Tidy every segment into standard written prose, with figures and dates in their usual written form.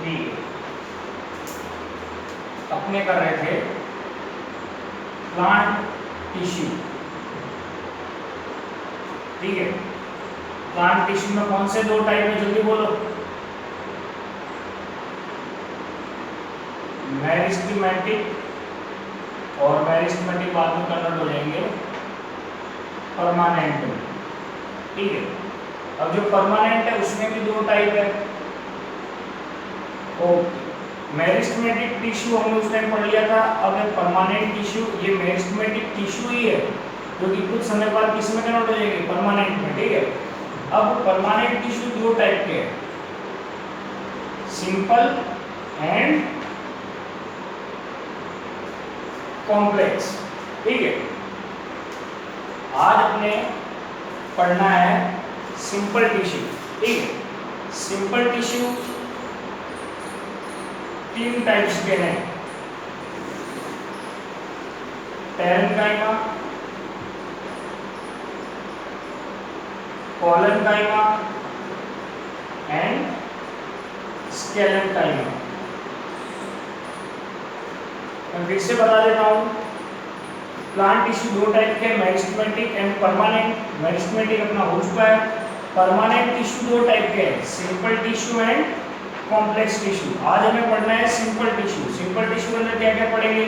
ठीक है, अपने कर रहे थे प्लांट टिश्यू। ठीक है, प्लांट टिश्यू में कौन से दो टाइप है, जल्दी बोलो। मेरिस्टेमेटिक और मेरिस्टेमेटिक बाद में कन्वर्ट हो जाएंगे परमानेंट में। ठीक है, अब जो परमानेंट है उसमें भी दो टाइप है। ओके, मेरिस्टेमेटिक टिश्यू हमने उस टाइम पढ़ लिया था। अब है परमानेंट टिश्यू। ये मेरिस्टेमेटिक टिश्यू ही है जो कि कुछ समय बाद किस में कन्वर्ट हो जाएंगे, परमानेंट में। ठीक है, अब परमानेंट टिश्यू दो टाइप के हैं, सिंपल एंड कॉम्प्लेक्स। ठीक है, आज अपने पढ़ना है सिंपल टिश्यू। ठीक है, सिंपल टिश्यू तीन टाइप्स के हैं, पैरेन्काइमा, कोलेन्काइमा एंड स्केलेन्काइमा। मैं फिर से बता देता हूँ, प्लांट टिश्यू दो टाइप के, मेरिस्टेमेटिक एंड परमानेंट। मेरिस्टेमेटिक अपना हो चुका है। परमानेंट टिश्यू दो टाइप के हैं, simple tissue and complex tissue. आज हमें पढ़ना है सिंपल टिश्यू। सिंपल टिश्यू अंदर क्या क्या पढ़ेंगे,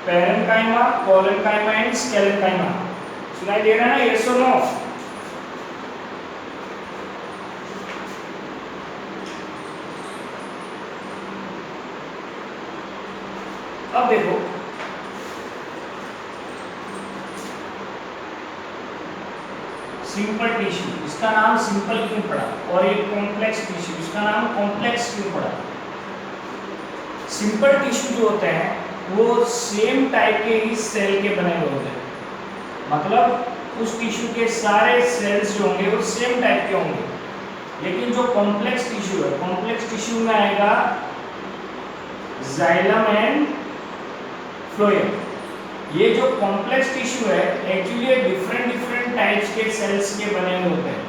पैरेन्काइमा, कोलेन्काइमा एंड स्केलेन्काइमा। सुनाई दे रहा है ना, यस और नो? अब देखो, सिंपल टिश्यू, इसका नाम सिंपल क्यों पड़ा, और ये कॉम्प्लेक्स टिश्यू, इसका नाम कॉम्प्लेक्स क्यों पड़ा? सिंपल टिश्यू जो होते हैं वो सेम टाइप के ही सेल के बने हुए होते हैं, मतलब उस टिश्यू के सारे सेल्स जो होंगे वो सेम टाइप के होंगे। लेकिन जो कॉम्प्लेक्स टिश्यू है, कॉम्प्लेक्स टिश्यू में आएगा जाइलम एंड फ्लोएम। ये जो कॉम्प्लेक्स टिश्यू है एक्चुअली डिफरेंट डिफरेंट टाइप्स के सेल्स के बने हुए होते हैं।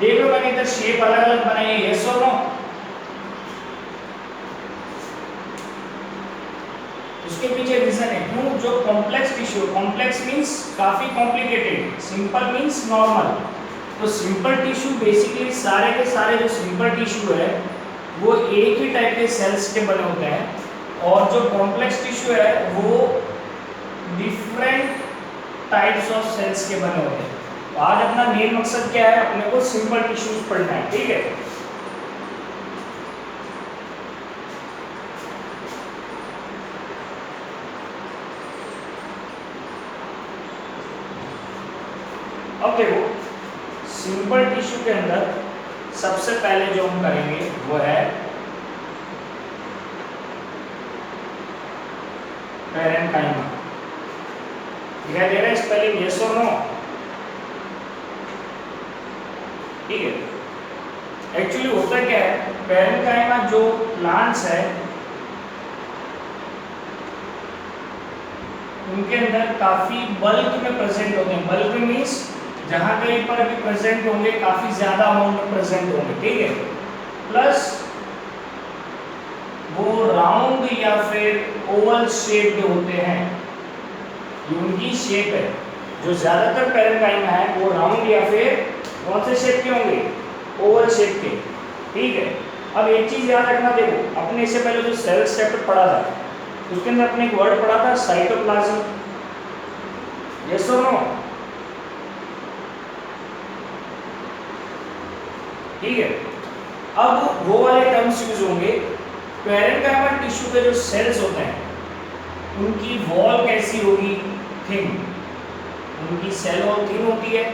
देख लो, मैंने इधर शेप अलग अलग बनाई है, यस और नो? उसके पीछे रीजन है क्यों। जो कॉम्प्लेक्स टिश्यू, कॉम्प्लेक्स मींस काफी कॉम्प्लिकेटेड, सिंपल मींस नॉर्मल। तो सिंपल टिश्यू बेसिकली सारे के सारे जो सिंपल टिश्यू है वो एक ही टाइप के सेल्स के बने होते हैं, और जो कॉम्प्लेक्स टिश्यू है वो डिफरेंट टाइप्स ऑफ सेल्स के बने होते हैं। तो आज अपना मेन मकसद क्या है, अपने को सिंपल टिश्यूज पढ़ना है। ठीक है, अब देखो, सिंपल टिश्यू के अंदर सबसे पहले जो हम करेंगे वो है पैरेन्काइमा। दिखाई दे रहा है स्पेलिंग, यस और नो? ठीक है, एक्चुअली होता क्या है, पैरेन्काइमा जो प्लांट्स है उनके अंदर काफी बल्क में प्रेजेंट होते हैं। बल्क में मीन्स जहां कहीं पर भी प्रेजेंट होंगे काफी ज्यादा अमाउंट में प्रेजेंट होंगे। ठीक है, प्लस वो राउंड या फिर ओवल शेप के होते हैं, ये उनकी शेप है। जो ज्यादातर पैरेन्काइमा है वो राउंड या फिर कौन से शेप के होंगे, ओवल शेप के। ठीक है, अब एक चीज याद रखना, देखो अपने इससे पहले जो सेल सेपरेट पढ़ा था उसके अंदर अपने एक वर्ड पढ़ा था साइटोप्लाज्म, यस और नो? ठीक है, अब वो वाले टर्म्स यूज होंगे। पैरेन्काइमा टिश्यू के जो सेल्स होते हैं उनकी वॉल कैसी होगी, थिन। उनकी सेल वॉल थिन होती है,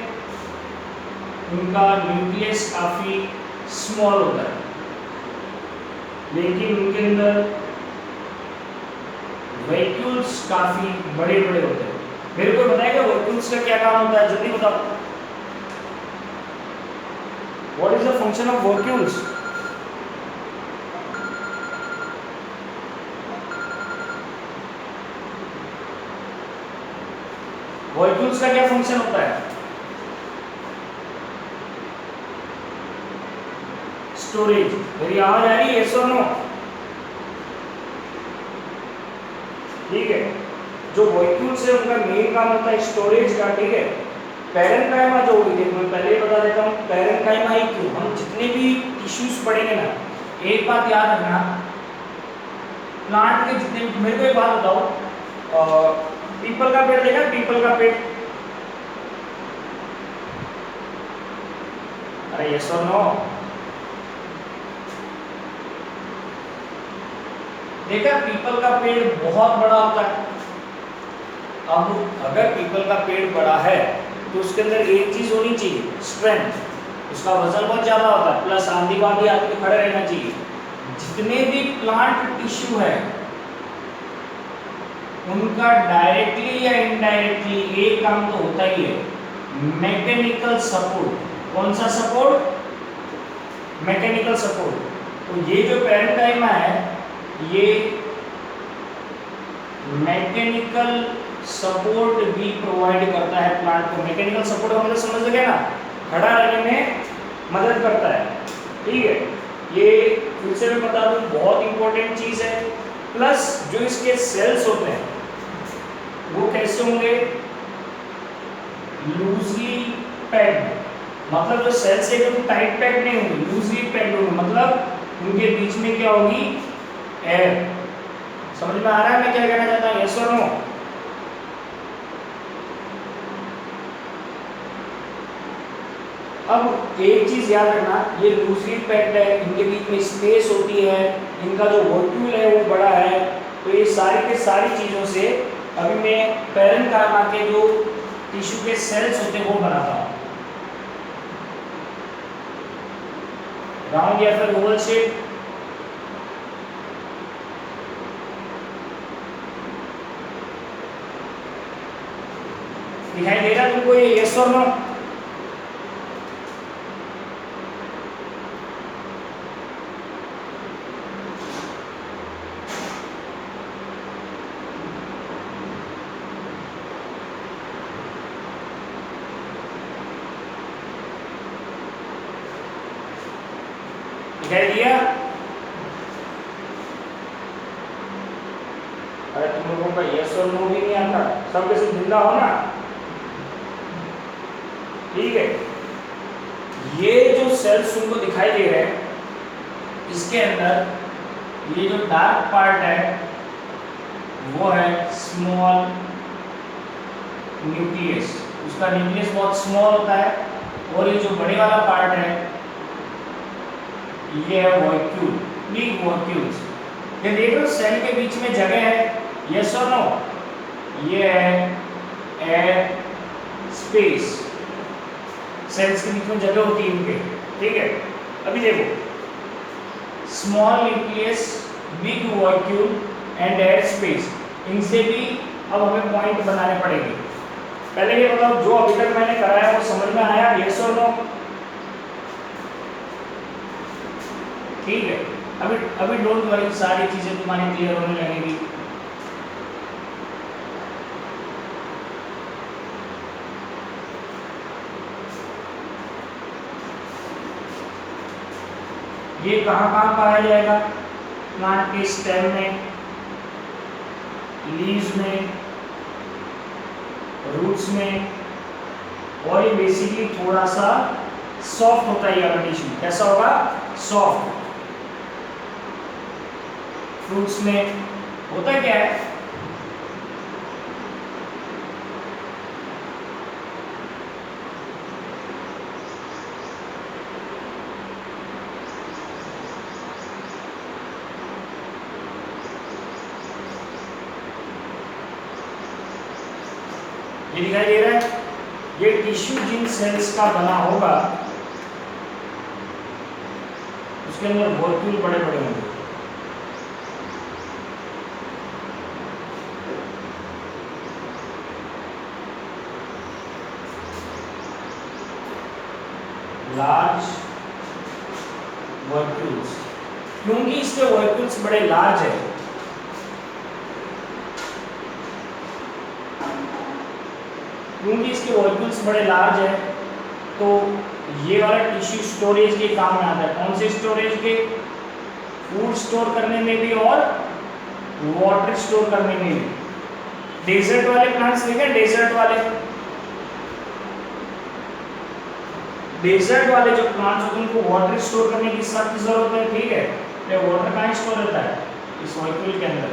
उनका न्यूक्लियस काफी स्मॉल होता है, लेकिन उनके अंदर वैक्यूल्स काफी बड़े बड़े होते हैं। मेरे को बताएगा वैक्यूल्स का क्या काम होता है, जल्दी बताओ। What is the function of vacuoles? Vacuoles का क्या फंक्शन होता है? स्टोरेज। मेरी आवाज आ रही है? यस और नो? ठीक है। जो वॉल्यूल्स है उनका मेन काम होता है स्टोरेज का, ठीक है। पैरेन्काइमा जो होगी, देखो मैं पहले ही बता देता हूँ, पैरेन्काइमा ही क्यों, हम जितने भी टिश्यूज पढ़ेंगे ना, एक बात याद रखना, प्लांट के जितने भी, मेरे को एक बात बताओ, पीपल का पेड़ देखा? पीपल का पेड़, अरे यस और नो? देखा, पीपल का पेड़ बहुत बड़ा होता है। अब अगर पीपल का पेड़ बड़ा है तो उसके अंदर एक चीज होनी चाहिए, स्ट्रेंथ। उसका वजन बहुत ज्यादा होता है, प्लस आंधी बांधी आके खड़े रहना चाहिए। जितने भी प्लांट टिश्यू है उनका डायरेक्टली या इनडायरेक्टली एक काम तो होता ही है, मैकेनिकल सपोर्ट। कौन सा सपोर्ट? Mechanical support. तो ये जो पैरेन्काइमा है ये मैकेनिकल सपोर्ट भी प्रोवाइड करता है प्लांट को। मैकेनिकल सपोर्ट का मतलब समझ गए ना, खड़ा रहने में मदद करता है, ठीक है। ये फिर से मैं बता दूं, बहुत इंपॉर्टेंट चीज है। प्लस जो इसके सेल्स होते हैं वो कैसे होंगे? Loosely packed. मतलब जो सेल्स एकदम टाइट पैक्ड नहीं होंगे, लूजली पैक्ड होंगे। मतलब उनके बीच में क्या होगी? एयर। समझ में आ रहा है मैं क्या कहना चाहता हूँ? यस और नो? अब एक चीज याद रखना, ये लूजली पैक्ड है, इनके बीच में स्पेस होती है, इनका जो वॉल्यूल है वो बड़ा है। तो ये सारी के सारी चीजों से अभी मैं पैरेन्काइमा के जो टिश्यू के सेल्स होते हैं वो बनाता हूँ। राउंड या फिर ओवल शेप, दिखाई दे रहा तुमको ये? यस और नो? दिखाई दिया? अरे तुम लोगों का यस और नो भी नहीं आता, सब कैसे जिंदा हो ना, ठीक है। ये जो सेल्स तुमको दिखाई दे रहे हैं, इसके अंदर ये जो डार्क पार्ट है वो है स्मॉल न्यूक्लियस। उसका न्यूक्लियस बहुत स्मॉल होता है। और ये जो बड़े वाला पार्ट है ये है वॉल्यूल, बिग वॉल्यूल्स। ये देख लो सेल के बीच में जगह है, यस और नो? ये है एयर स्पेस। सेल्स के बीच में जगह होती है इनके, ठीक है। अभी देखो, small nucleus, big volume and air space, इनसे भी अब हमें पॉइंट बनाने पड़ेंगे। पहले ये बताओ, जो अभी तक मैंने कराया वो समझ में आया? यस और नो? ठीक है। अभी डोंट वरी, सारी चीजें तुम्हारी क्लियर होने लगेगी। ये कहाँ कहाँ पाया जाएगा? प्लांट के स्टेम में, लीव्स में, रूट्स में, और ये बेसिकली थोड़ा सा सॉफ्ट होता है ये टिश्यू। कैसा होगा? सॉफ्ट। फ्रूट्स में होता क्या है? ये दिखाई दे रहा है, ये टिश्यू जिन सेल्स का बना होगा उसके अंदर वॉल्यूल बड़े बड़े होंगे। लार्ज वॉल्यूल्स, क्योंकि इसके वॉल्यूल्स बड़े लार्ज है, क्योंकि इसके वॉल्यूल्स बड़े लार्ज है तो ये वाला टिश्यू स्टोरेज के काम में आता है। कौन से स्टोरेज के? फूड स्टोर करने में भी और वाटर स्टोर करने में भी। डेजर्ट वाले प्लांट्स देखें, डेजर्ट वाले जो प्लांट्स होते हैं उनको वाटर स्टोर करने की सख्त जरूरत है, ठीक है। ये वाटर कहाँ स्टोर रहता है? इस मॉलिक्यूल के अंदर।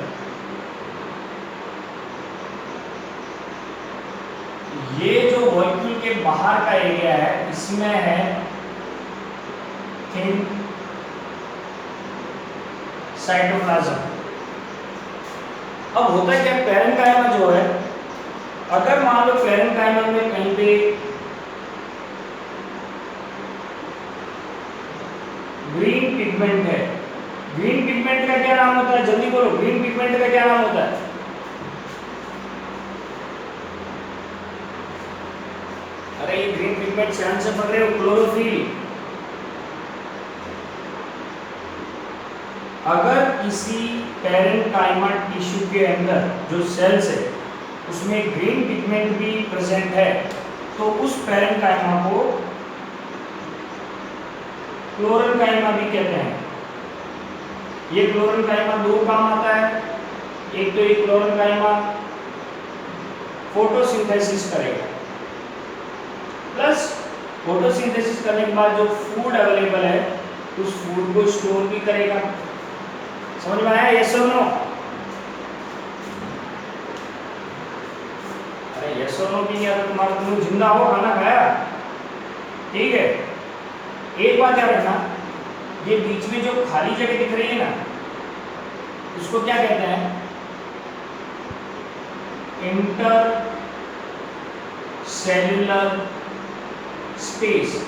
ये जो मॉलिक्यूल के बाहर का एरिया है इसमें है थिन साइटोप्लाज्म। अब होता क्या, पैरेन्काइमा जो है, अगर मान लो पैरेन्काइमा में कहीं पे ग्रीन पिगमेंट है, ग्रीन पिगमेंट का क्या नाम होता है? जल्दी बोलो, ग्रीन पिगमेंट का क्या नाम होता है? अरे ये ग्रीन पिगमेंट ध्यान से पढ़ रहे हो, क्लोरोफिल। अगर किसी पैरेन्काइमा टिश्यू के अंदर जो सेल्स है उसमें ग्रीन पिगमेंट भी प्रेजेंट है तो उस पैरेन्काइमा को क्लोरेन्काइमा भी कहते हैं। ये क्लोरेन्काइमा दो काम आता है। एक तो ये क्लोरेन्काइमा फोटोसिंथेसिस करेगा, प्लस फोटोसिंथेसिस करने के बाद जो फूड अवेलेबल है उस फूड को स्टोर भी करेगा। समझ में आया? यस और नो? अरे यस और नो भी नहीं आता तुम्हारा, तुम जिंदा हो, खाना खाया, ठीक है। एक बात याद रखना, ये बीच में जो खाली जगह दिख रही है ना उसको क्या कहते हैं? Intercellular space.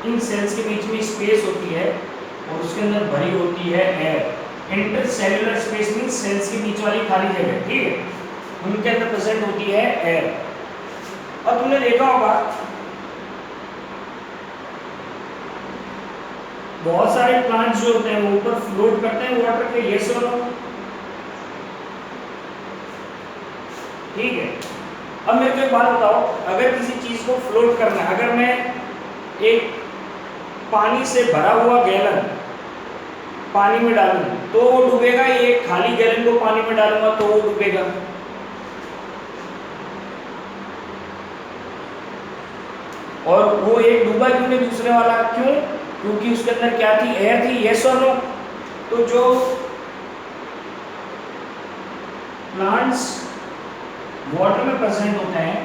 इन सेल्स के बीच में स्पेस होती है और उसके अंदर भरी होती है air. Intercellular space means cells के बीच वाली खाली जगह, ठीक है, उनके अंदर प्रेजेंट होती है एयर। और तुमने देखा होगा बहुत सारे प्लांट्स जो होते हैं वो ऊपर फ्लोट करते हैं वाटर पे, यस और नो? ठीक है। अब मेरे को एक बात बताओ, अगर किसी चीज को फ्लोट करना है, अगर मैं एक पानी से भरा हुआ गैलन पानी में डालूं तो वो डूबेगा, ये खाली गैलन को पानी में डालूंगा तो वो डूबेगा। और वो एक डूबा क्यों नहीं दूसरे वाला? क्यों? क्योंकि उसके अंदर क्या थी? एयर थी, यस और नो? तो जो प्लांट्स वाटर में प्रेजेंट होते हैं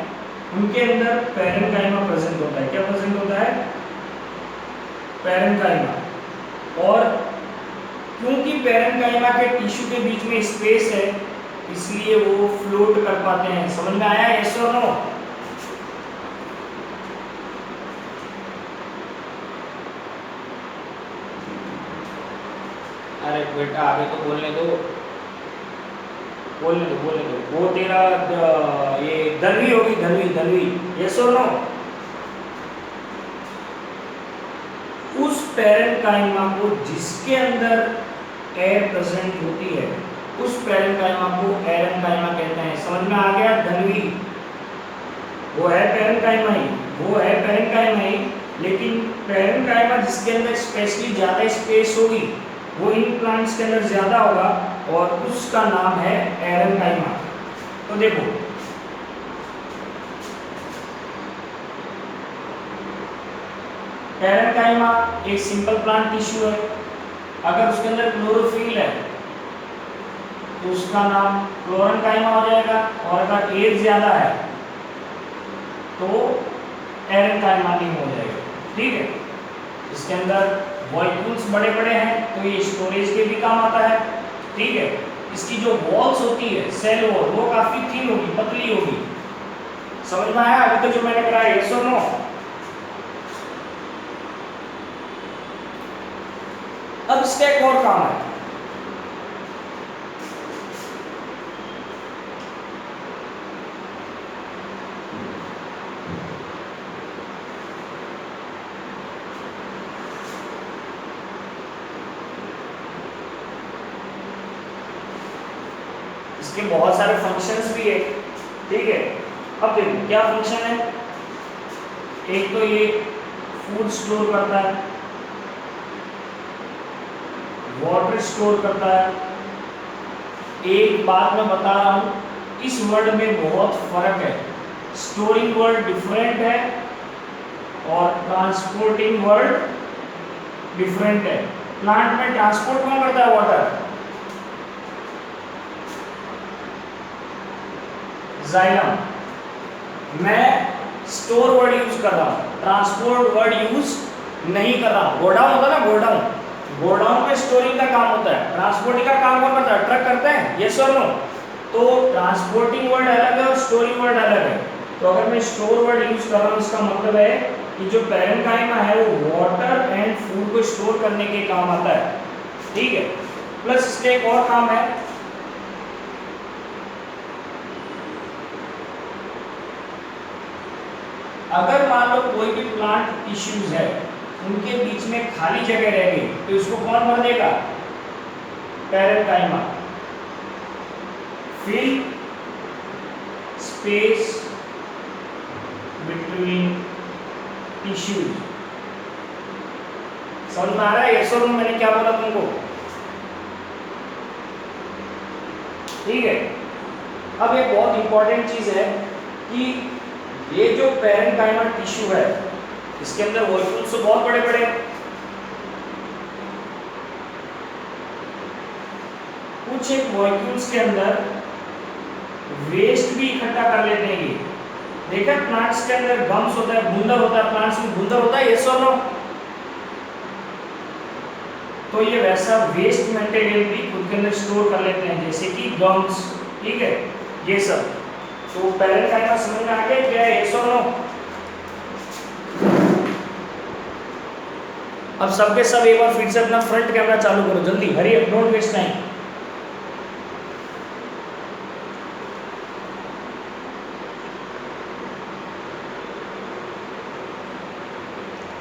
उनके अंदर पैरेन्काइमा प्रेजेंट होता है। क्या प्रेजेंट होता है? पैरेन्काइमा। और क्योंकि पैरेन्काइमा के टिश्यू के बीच में स्पेस है इसलिए वो फ्लोट कर पाते हैं। समझ में आया? यस और नो? अरे बेटा आगे तो बोलने दो, बोलने दो, बोलने दो। वो तेरा ये धनवी होगी, धनवी, धनवी, यस और नो? उस पैरेन्काइमा को जिसके अंदर एयर प्रेजेंट होती है उस पैरेन्काइमा को एरेन्काइमा कहते हैं। समझ में आ गया? धनवी वो है पैरेन्काइमा ही, वो है पैरेन्काइमा ही, लेकिन पैरेन्काइमा जिसके अंदर स्पेशली ज़्यादा स्पेस होगी वो इन प्लांट्स के अंदर ज़्यादा होगा और उसका नाम है एरेन्काइमा। तो देखो पैरेन्काइमा एक सिंपल प्लांट टिश्यू है। अगर उसके अंदर क्लोरोफिल है तो उसका नाम क्लोरेन्काइमा हो जाएगा, और अगर एज ज़्यादा है तो एरेन्काइमा नहीं हो जाएगा, ठीक है। इसके अंदर मॉलिक्यूल्स बड़े बड़े हैं तो ये स्टोरेज के भी काम आता है, ठीक है। इसकी जो वॉल्स होती है सेल वॉल वो काफ़ी थिन होगी, पतली होगी। समझ में आया अभी तो जो मैंने कराया? यस और नो? अब इसका एक और काम है, इसके बहुत सारे फंक्शंस भी है, ठीक है। अब देखो क्या फंक्शन है। एक तो ये फूड स्टोर करता है, वाटर स्टोर करता है। एक बात मैं बता रहा हूं, इस वर्ड में बहुत फर्क है। स्टोरिंग वर्ड डिफरेंट है और ट्रांसपोर्टिंग वर्ड डिफरेंट है। प्लांट में ट्रांसपोर्ट कौन करता है? Water, xylem. मैं स्टोर वर्ड यूज कर रहा हूं, ट्रांसपोर्ट वर्ड यूज नहीं कर रहा हूं। गोडाउन होता है ना, गोडाउन, गोडाउन में स्टोरिंग का काम होता है। ट्रांसपोर्टिंग का काम कौन करता है? ट्रक करते हैं, यस और नो। तो ट्रांसपोर्टिंग वर्ड अलग है और स्टोरिंग वर्ड अलग है। तो अगर मैं स्टोर वर्ड यूज कर रहा हूं, इसका मतलब है कि जो पैरेन्काइमा है वो वाटर एंड फूड को स्टोर करने के काम आता है, ठीक है। प्लस इसके एक और काम है, अगर मान लो कोई भी प्लांट टिश्यूज है, उनके बीच में खाली जगह रह गई, तो इसको कौन भर देगा? Parenchyma. Fill space between tissues. समझ में आ रहा है? यस और नो मैंने क्या बोला तुमको? ठीक है। अब एक बहुत इंपॉर्टेंट चीज है कि ये जो पैरेन्काइमा टिश्यू है, इसके अंदर वॉल्यूल्स तो बहुत बड़े बड़े, कुछ एक वॉल्यूल्स के अंदर वेस्ट भी इकट्ठा कर लेते हैं। ये देखा, प्लांट्स के अंदर गम्स होता है, बुंदर होता है, प्लांट्स में बुंदर होता है, यस और नो। तो ये वैसा वेस्ट मटेरियल भी खुद के अंदर स्टोर कर लेते हैं, जैसे कि गम्स, ठीक है, ये सब। तो पैरेन्काइमा समझ में आ गया क्या है? यस और नो। अब सबके सब एक बार फिर से अपना फ्रंट कैमरा चालू करो, जल्दी, hurry up, don't waste time.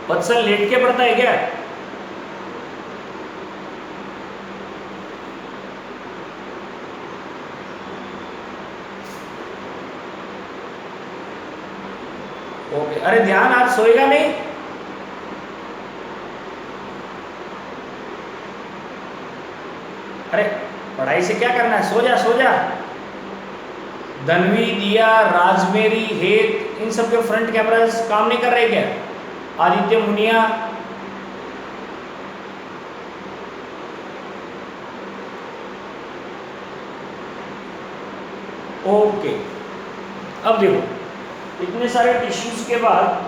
Vatsal late के पढ़ता है क्या? ओके, अरे ध्यान, आज सोएगा नहीं? अरे पढ़ाई से क्या करना है, सो जा सो जा। धनवी, दिया, राजमेरी, हेत, इन सब के फ्रंट कैमरा काम नहीं कर रहे क्या? आदित्य, मुनिया, ओके। अब देखो, इतने सारे टिश्यूज के बाद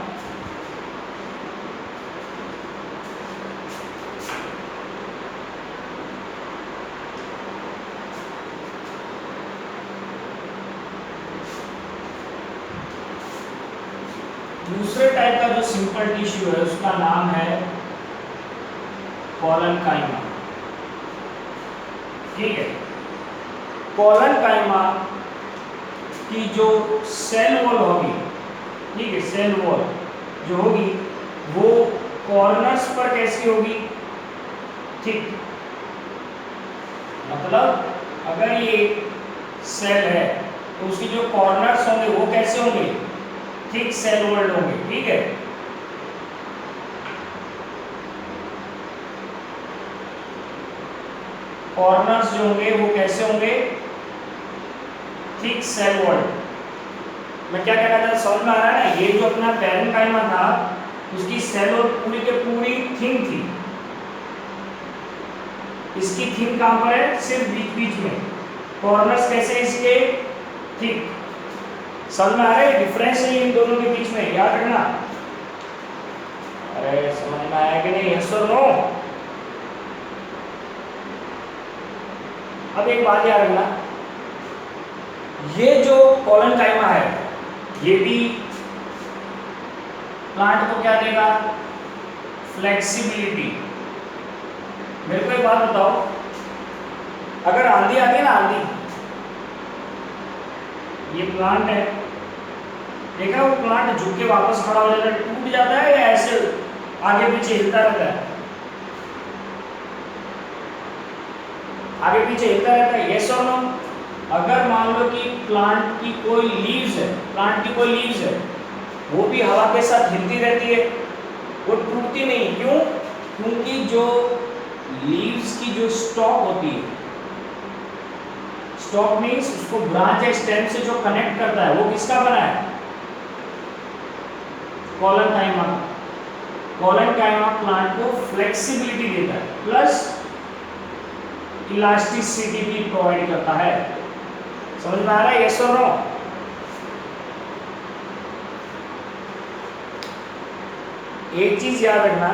दूसरे टाइप का जो सिंपल टिश्यू है उसका नाम है कोलेनकाइमा, ठीक है। कोलेनकाइमा की जो सेल वॉल होगी, ठीक है, सेल वॉल जो होगी वो कॉर्नर्स पर कैसी होगी? ठीक, मतलब अगर ये सेल है तो उसकी जो कॉर्नर्स होंगे वो कैसे होंगे? थिक सेल वॉल्ड होंगे, ठीक है। कॉर्नर्स जो होंगे वो कैसे होंगे? Thick cell walled. मैं क्या कहना था, समझ में आ रहा है ना? ये जो अपना पैरेन्काइमा था उसकी सेल वॉल पूरी के पूरी थिन थी। इसकी थिन कहां पर है? सिर्फ बीच बीच में। कॉर्नर्स कैसे इसके? थिक। समझ में आ रहा है डिफरेंस है इन दोनों के बीच में, याद रखना। अरे समझ में आया कि नहीं? यस और नो? अब एक बात याद रखना, ये जो कोलेनकाइमा है ये भी प्लांट को क्या देगा? फ्लेक्सिबिलिटी। मेरे को एक बात बताओ, अगर आंधी आती है ना, आंधी, ये प्लांट है, देखा वो प्लांट झुक के वापस खड़ा हो जाता है, टूट जाता है या ऐसे आगे पीछे हिलता रहता है? आगे पीछे हिलता रहता है, यस और नो? अगर मान लो कि प्लांट की कोई लीव्स है, प्लांट की कोई लीव्स है, वो भी हवा के साथ हिलती रहती है, वो टूटती नहीं। क्यों? क्योंकि जो लीव्स की जो स्टॉक होती है, स्टॉक मीन्स उसको ब्रांच या स्टेम से जो कनेक्ट करता है, वो किसका बना है? कॉलनकाइमा। कॉलनकाइमा प्लांट को फ्लेक्सिबिलिटी देता है प्लस इलास्टिसिटी भी प्रोवाइड करता है। समझ में आ रहा है? यस और नो? एक चीज याद रखना,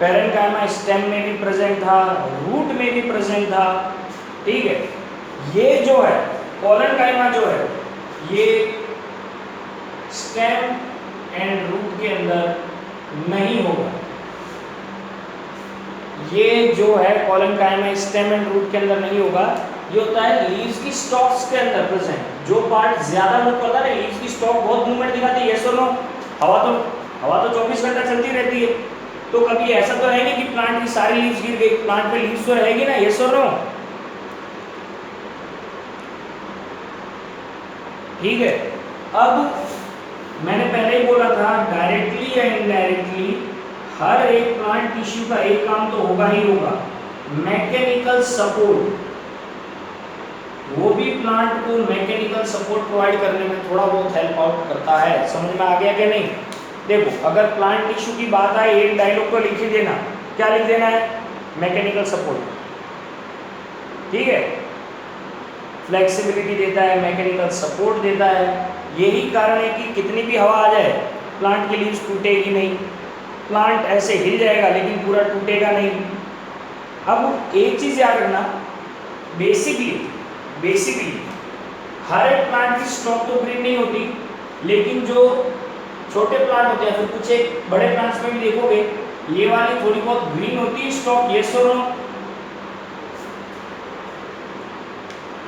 पैरेन्काइमा स्टेम में भी प्रेजेंट था, रूट में भी प्रेजेंट था, ठीक है। ये जो है कॉलनकाइमा जो है, ये स्टेम एंड रूट के अंदर नहीं होगा। ये जो है कॉलनकाइमा स्टेम एंड रूट के अंदर नहीं होगा, ये होता है लीव्स की स्टॉक्स के अंदर प्रेजेंट। जो पार्ट ज्यादा मूव करता है, लीव्स की स्टॉक बहुत मूवमेंट दिखाती है, यस और नो? हवा तो 24 घंटा चलती रहती है, तो कभी ऐसा तो है नहीं कि प्लांट की सारी लीव्स गिर गई, प्लांट पे लीव्स तो रहेगी ना, यस और नो? ठीक है। अब मैंने पहले ही बोला था, डायरेक्टली या इनडायरेक्टली हर एक प्लांट टिश्यू का एक काम तो होगा ही होगा, मैकेनिकल सपोर्ट। वो भी प्लांट को मैकेनिकल सपोर्ट प्रोवाइड करने में थोड़ा बहुत हेल्प आउट करता है। समझ में आ गया कि नहीं? देखो, अगर प्लांट टिश्यू की बात आए, एक डायलॉग तो लिख ही देना। क्या लिख देना है? Mechanical support. ठीक है, फ्लेक्सिबिलिटी देता है, मैकेनिकल सपोर्ट देता है। यही कारण है कि कितनी भी हवा आ जाए, प्लांट की लीव्स टूटेगी नहीं, प्लांट ऐसे हिल जाएगा लेकिन पूरा टूटेगा नहीं। अब एक चीज याद रखना, बेसिकली हर एक प्लांट की स्टॉक तो ग्रीन नहीं होती, लेकिन जो छोटे प्लांट होते हैं, फिर कुछ एक बड़े प्लांट्स में भी देखोगे ये वाली थोड़ी बहुत ग्रीन होती है स्टॉक, यस और नो?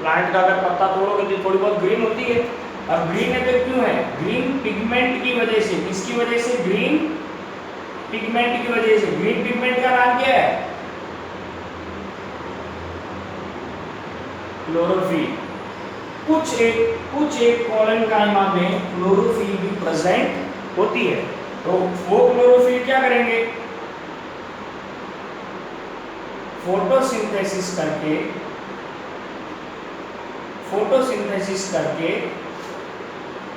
प्लांट का अगर पत्ता तोड़ोगे तो थोड़ी बहुत ग्रीन होती है। अब ग्रीन है तो क्यों है? ग्रीन पिगमेंट की वजह से। किसकी वजह से? ग्रीन पिगमेंट की वजह से। ग्रीन पिगमेंट का नाम क्या है? क्लोरोफिल। कुछ एक कॉलनकाइमा में क्लोरोफिल भी प्रेजेंट होती है। तो वो क्लोरोफिल क्या करेंगे? फोटोसिंथेसिस करके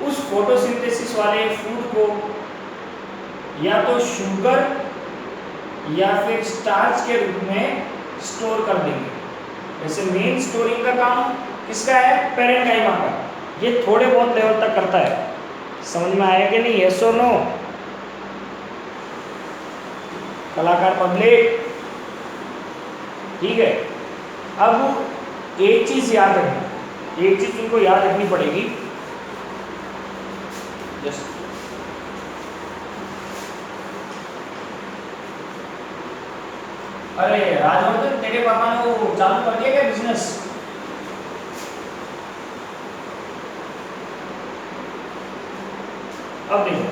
उस फोटोसिंथेसिस वाले फूड को या तो शुगर या फिर स्टार्च के रूप में स्टोर कर देंगे। वैसे मेन स्टोरिंग का काम किसका है? पैरेन्काइमा का। ये थोड़े बहुत लेवल तक करता है। समझ में आया कि नहीं? यस और नो? कलाकार पब्लिक, ठीक है। अब एक चीज याद रखना, एक चीज तुमको याद रखनी पड़ेगी। अरे राजवर्धन, तेरे पापा ने वो चालू कर दिया क्या बिजनेस? अब देखो,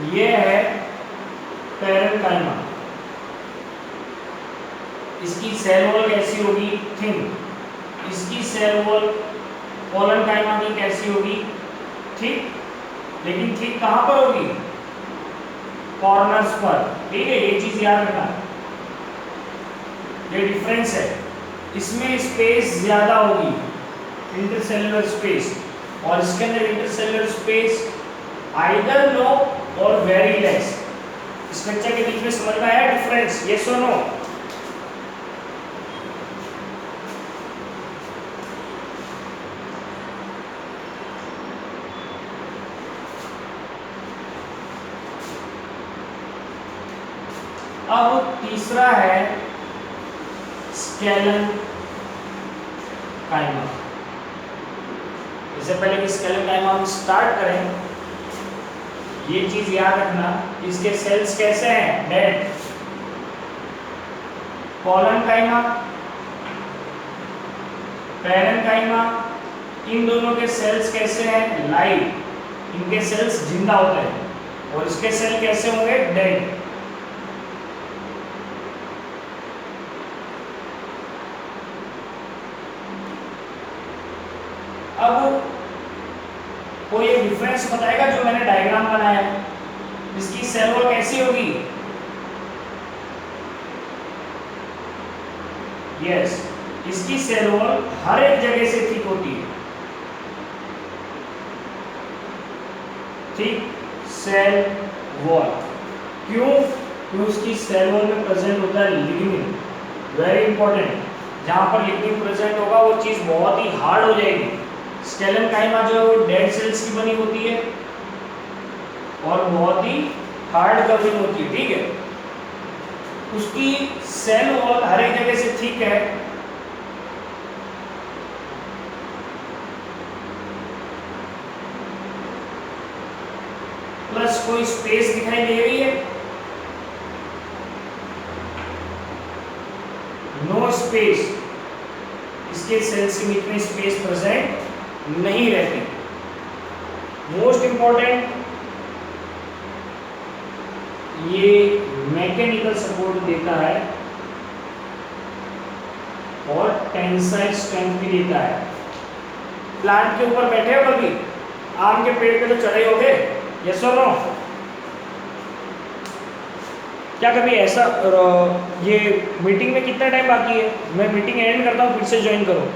ये है पैरेन्काइमा। इसकी सेल वॉल कैसी होगी? थिन। इसकी सेल वॉल कॉलनकाइमा की कैसी होगी? थिक। लेकिन थिक कहां पर होगी? कॉर्नर्स पर। ठीक है, ये चीज याद रखना, ये डिफरेंस है। इसमें स्पेस ज्यादा होगी, इंटरसेलुलर स्पेस, और इसके अंदर इंटरसेलुलर स्पेस आइदर लो और वेरी लेस। स्ट्रक्चर के बीच में समझ में आया डिफरेंस? यस और नो? अब तीसरा है स्केलन काइमा। इससे पहले कि स्केलन काइमा हम स्टार्ट करें, ये चीज याद रखना, इसके सेल्स कैसे हैं? डेड। कॉलनकाइमा, पैरेन्काइमा, इन दोनों के सेल्स कैसे हैं? लाइव, इनके सेल्स जिंदा होते हैं और इसके सेल कैसे होंगे? डेड। अब कोई एक डिफरेंस बताएगा जो मैंने डायग्राम बनाया है, इसकी सेल वॉल कैसी होगी? यस, इसकी सेल वॉल हर एक जगह से थिक होती है। थिक सेल वॉल, क्यों? क्योंकि उसकी सेल वॉल में प्रेजेंट होता है लिग्निन, वेरी इंपॉर्टेंट। जहां पर लिग्निन प्रेजेंट होगा वो चीज बहुत ही हार्ड हो जाएगी। स्केलेनकाइमा जो डेड सेल्स की बनी होती है और बहुत ही हार्ड कवरिंग होती है, ठीक है। उसकी सेल वॉल हर एक जगह से थिक है, प्लस कोई स्पेस दिखाई दे रही है? नो स्पेस, इसके सेल्स के बीच में स्पेस प्रेजेंट नहीं रहती। मोस्ट इंपॉर्टेंट, ये मैकेनिकल सपोर्ट देता है और टेंसाइल स्ट्रेंथ भी देता है। प्लांट के ऊपर बैठे हो कभी? आम के पेड़ पे तो चढ़े होगे, यस और नो? क्या कभी ऐसा ये मीटिंग में कितना टाइम बाकी है? मैं मीटिंग एंड करता हूँ, फिर से ज्वाइन करो।